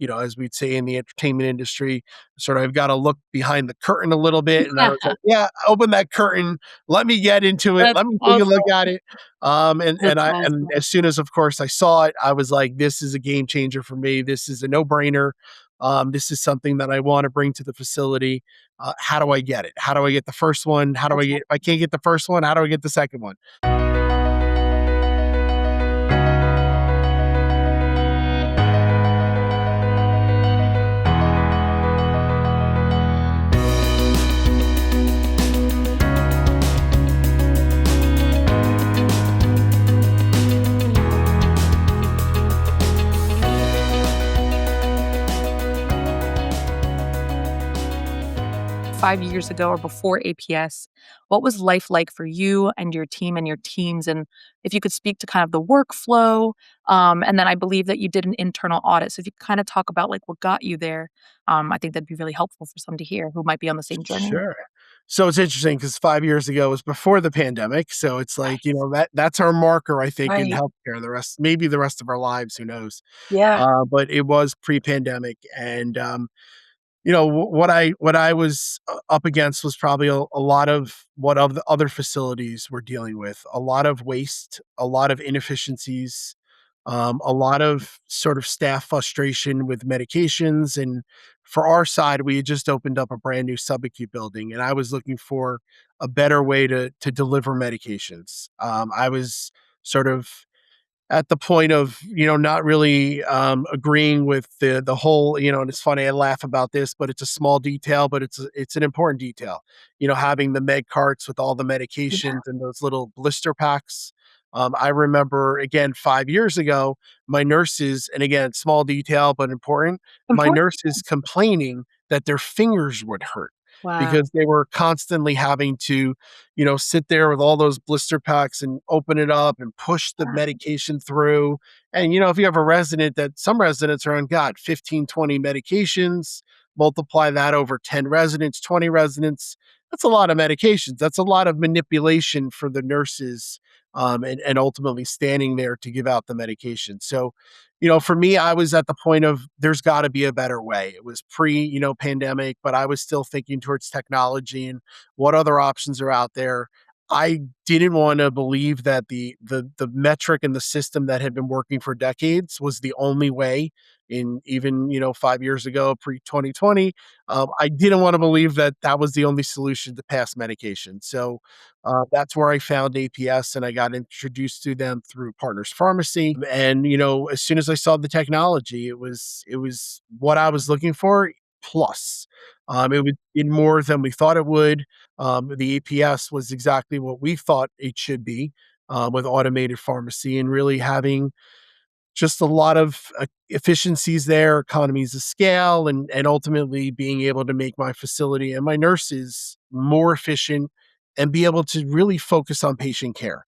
as we'd say in the entertainment industry, sort of I've got to look behind the curtain a little bit. And I was like, yeah, open that curtain. Let me get into it. That's Let me take a awesome. look at it. And That's and awesome. as soon as, of course, I saw it, I was like, this is a game changer for me. This is a no brainer. This is something that I want to bring to the facility. How do I get it? How do I get the first one? How do I get, if I can't get the first one, how do I get the second one? 5 years ago or before APS, what was life like for you and your team and your teams? And if you could speak to kind of the workflow, and then I believe that you did an internal audit. So if you could kind of talk about like what got you there, I think that'd be really helpful for some to hear who might be on the same journey. Sure. So it's interesting because 5 years ago was before the pandemic. So it's like, Nice. that's our marker, I think, in Right. healthcare. The rest, maybe the rest of our lives, who knows? Yeah. But it was pre-pandemic, and what I was up against was probably a lot of what of the other facilities were dealing with. A lot of waste, a lot of inefficiencies, a lot of sort of staff frustration with medications. And for our side, we had just opened up a brand new subacute building, and I was looking for a better way to deliver medications. I was sort of at the point of, not really, agreeing with the whole, and it's funny, I laugh about this, but it's a small detail, but it's an important detail. Having the med carts with all the Yeah. medications and those little blister packs. I remember, again, 5 years ago, my nurses, and again, small detail, but important, my Important. nurses complaining that their fingers would hurt Wow. because they were constantly having to, sit there with all those blister packs and open it up and push the medication through. And, if you have a resident, that some residents are on, God, 15, 20 medications, multiply that over 10 residents, 20 residents. That's a lot of medications. That's a lot of manipulation for the nurses, and ultimately standing there to give out the medication. So, for me, I was at the point of there's got to be a better way. It was pre, pandemic, but I was still thinking towards technology and what other options are out there. I didn't want to believe that the metric and the system that had been working for decades was the only way. In even 5 years ago, pre 2020, I didn't want to believe that that was the only solution to pass medication. So that's where I found APS, and I got introduced to them through Partners Pharmacy. And as soon as I saw the technology, it was what I was looking for. Plus, it would did more than we thought it would. The APS was exactly what we thought it should be, with automated pharmacy and really having just a lot of efficiencies there, economies of scale, and ultimately being able to make my facility and my nurses more efficient and be able to really focus on patient care.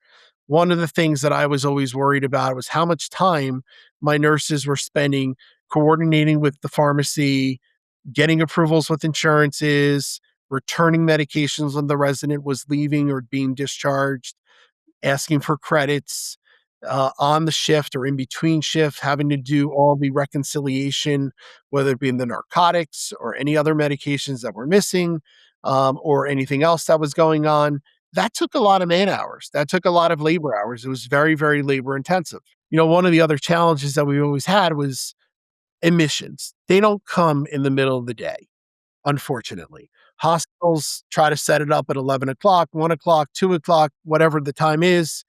One of the things that I was always worried about was how much time my nurses were spending coordinating with the pharmacy, getting approvals with insurances, returning medications when the resident was leaving or being discharged, asking for credits, on the shift or in between shifts, having to do all the reconciliation, whether it be in the narcotics or any other medications that were missing, or anything else that was going on. That took a lot of man hours. That took a lot of labor hours. It was very, very labor intensive. One of the other challenges that we always had was admissions. They don't come in the middle of the day, unfortunately. Hospitals try to set it up at 11 o'clock, 1 o'clock, 2 o'clock, whatever the time is.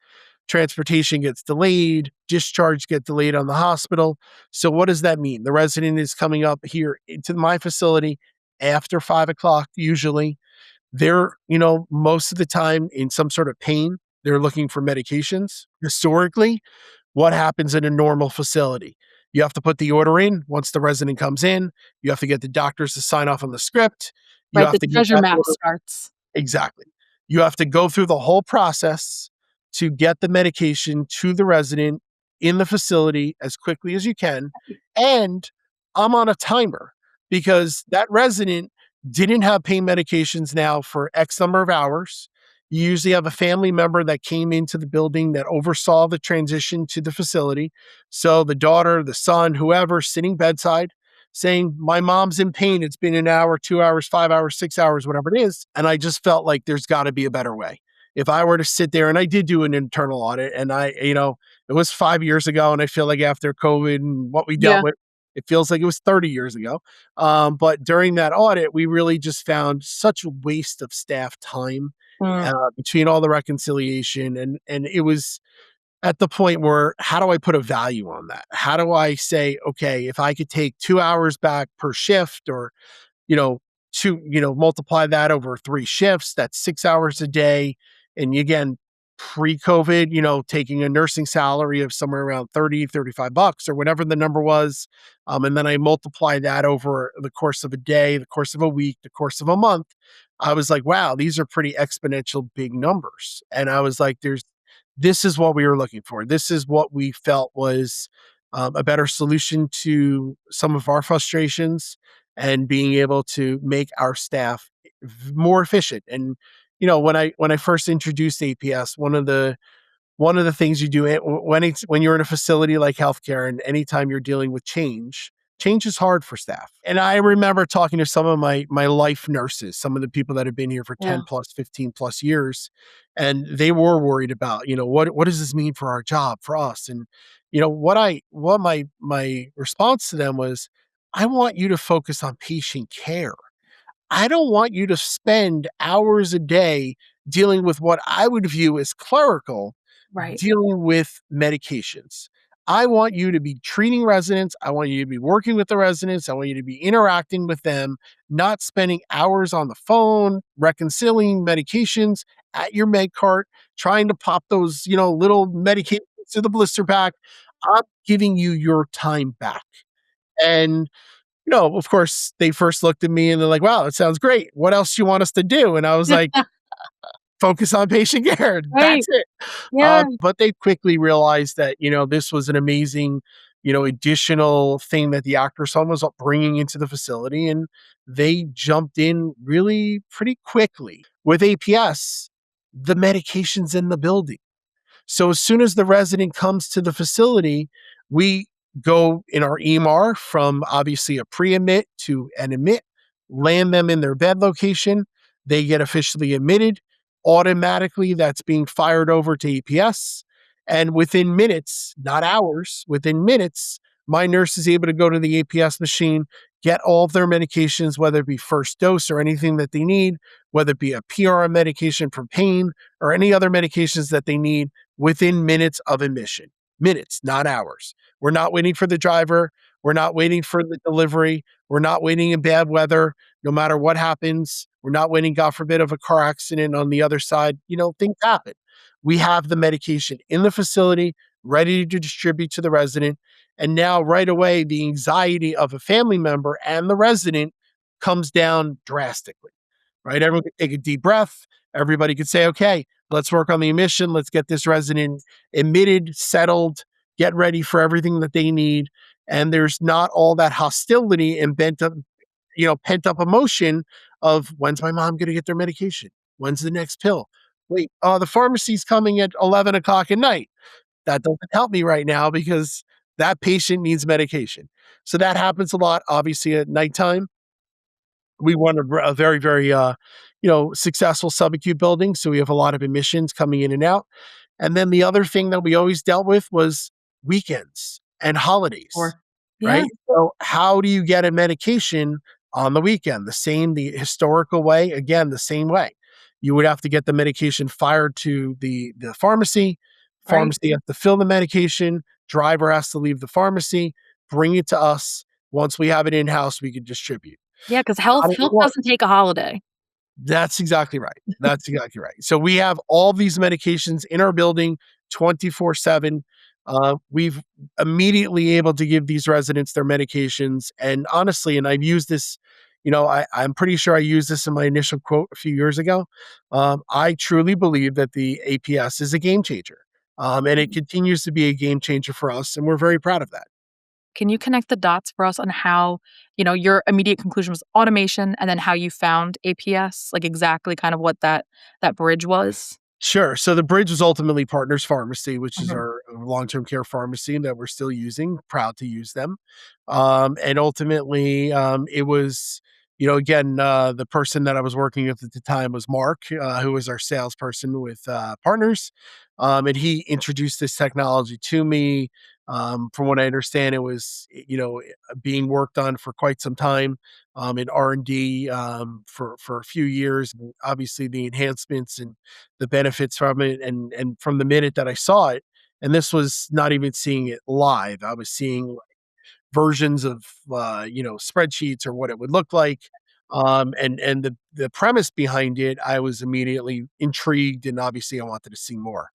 Transportation gets delayed, discharge get delayed on the hospital. So what does that mean? The resident is coming up here into my facility after 5 o'clock, usually. They're, most of the time in some sort of pain. They're looking for medications. Historically, what happens in a normal facility? You have to put the order in once the resident comes in. You have to get the doctors to sign off on the script. You Right. have The to get treasure that map order. starts. Exactly. You have to go through the whole process to get the medication to the resident in the facility as quickly as you can. And I'm on a timer because that resident didn't have pain medications now for X number of hours. You usually have a family member that came into the building that oversaw the transition to the facility. So the daughter, the son, whoever sitting bedside. saying, my mom's in pain. It's been an hour, 2 hours, 5 hours, 6 hours, whatever it is. And I just felt like there's got to be a better way. If I were to sit there, and I did do an internal audit, and it was 5 years ago. And I feel like after COVID and what we dealt Yeah. with, it feels like it was 30 years ago. But during that audit, we really just found such a waste of staff time Mm, between all the reconciliation. And it was at the point where, how do I put a value on that? How do I say, okay, if I could take 2 hours back per shift, or you know, multiply that over 3 shifts, that's 6 hours a day. And again, pre-COVID, taking a nursing salary of somewhere around 30, $35 or whatever the number was. And then I multiply that over the course of a day, the course of a week, the course of a month. I was like, wow, these are pretty exponential big numbers. And I was like, this is what we were looking for. This is what we felt was a better solution to some of our frustrations, and being able to make our staff more efficient. And when I first introduced APS, one of the things you do when you're in a facility like healthcare, and anytime you're dealing with change is hard for staff. And I remember talking to some of my life nurses, some of the people that have been here for yeah. 10 plus, 15 plus years, and they were worried about, what does this mean for our job, for us? And what my response to them was, I want you to focus on patient care. I don't want you to spend hours a day dealing with what I would view as clerical, Right. dealing with medications. I want you to be treating residents. I want you to be working with the residents. I want you to be interacting with them, not spending hours on the phone, reconciling medications at your med cart, trying to pop those, little medications to the blister pack. I'm giving you your time back. And of course, they first looked at me and they're like, wow, it sounds great. What else do you want us to do? And I was like, focus on patient care. Right. That's it. Yeah. But they quickly realized that, this was an amazing, additional thing that the Actors Home was bringing into the facility. And they jumped in really pretty quickly. With APS, the medication's in the building. So as soon as the resident comes to the facility, we go in our EMR from obviously a pre-admit to an admit, land them in their bed location. They get officially admitted. Automatically, that's being fired over to APS. And within minutes, not hours, within minutes, my nurse is able to go to the APS machine, get all of their medications, whether it be first dose or anything that they need, whether it be a PRM medication for pain or any other medications that they need, within minutes of admission. Minutes, not hours. We're not waiting for the driver. We're not waiting for the delivery. We're not waiting in bad weather. No matter what happens, we're not waiting, God forbid, of a car accident on the other side. Things happen. We have the medication in the facility, ready to distribute to the resident. And now, right away, the anxiety of a family member and the resident comes down drastically, right? Everyone can take a deep breath. Everybody could say, okay, let's work on the admission. Let's get this resident admitted, settled, get ready for everything that they need. And there's not all that hostility and pent up emotion of, when's my mom going to get their medication? When's the next pill? Wait, the pharmacy's coming at 11 o'clock at night. That doesn't help me right now because that patient needs medication. So that happens a lot, obviously, at nighttime. We run a very, very, successful subacute building. So we have a lot of admissions coming in and out. And then the other thing that we always dealt with was weekends and holidays, Or yeah. right? So how do you get a medication on the weekend? The historical way, again, the same way. You would have to get the medication fired to the pharmacy. Right. Pharmacy has to fill the medication. Driver has to leave the pharmacy, bring it to us. Once we have it in house, we can distribute. Yeah, because How health does it health work? doesn't take a holiday. That's exactly right. That's exactly right. So we have all these medications in our building 24/7. We've immediately able to give these residents their medications. And honestly, and I've used this, I'm pretty sure I used this in my initial quote a few years ago. I truly believe that the APS is a game changer. And it continues to be a game changer for us. And we're very proud of that. Can you connect the dots for us on how, your immediate conclusion was automation and then how you found APS? Like exactly kind of what that bridge was? Sure. So the bridge was ultimately Partners Pharmacy, which is Mhm. our long-term care pharmacy that we're still using, proud to use them. And ultimately, it was, again, the person that I was working with at the time was Mark, who was our salesperson with Partners. And he introduced this technology to me. From what I understand, it was, being worked on for quite some time in R&D for a few years. And obviously, the enhancements and the benefits from it, and from the minute that I saw it, and this was not even seeing it live, I was seeing versions of spreadsheets or what it would look like. And the premise behind it, I was immediately intrigued, and obviously I wanted to see more.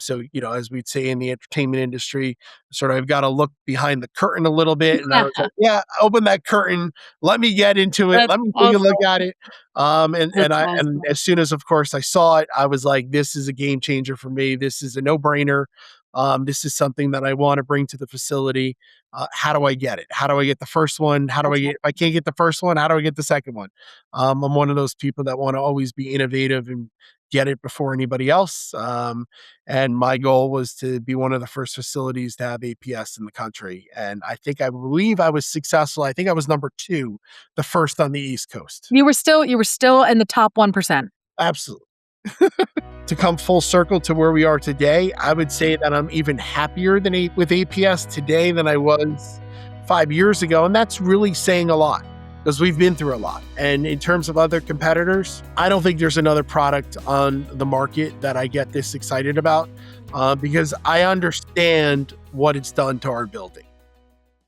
So as we'd say in the entertainment industry, sort of I've got to look behind the curtain a little bit, and I was like, yeah, open that curtain, let me get into it, That's let me take a awesome. look at it. And That's I and awesome. as soon as, of course, I saw it, I was like, this is a game changer for me. This is a no brainer. This is something that I want to bring to the facility. How do I get it? How do I get the first one? How do I That's get, if I can't get the first one, how do I get the second one? I'm one of those people that want to always be innovative and get it before anybody else. And my goal was to be one of the first facilities to have APS in the country. And I believe I was successful. I think I was number two, the first on the East Coast. You were still in the top 1%. Absolutely. To come full circle to where we are today, I would say that I'm even happier with APS today than I was 5 years ago. And that's really saying a lot because we've been through a lot. And in terms of other competitors, I don't think there's another product on the market that I get this excited about because I understand what it's done to our building.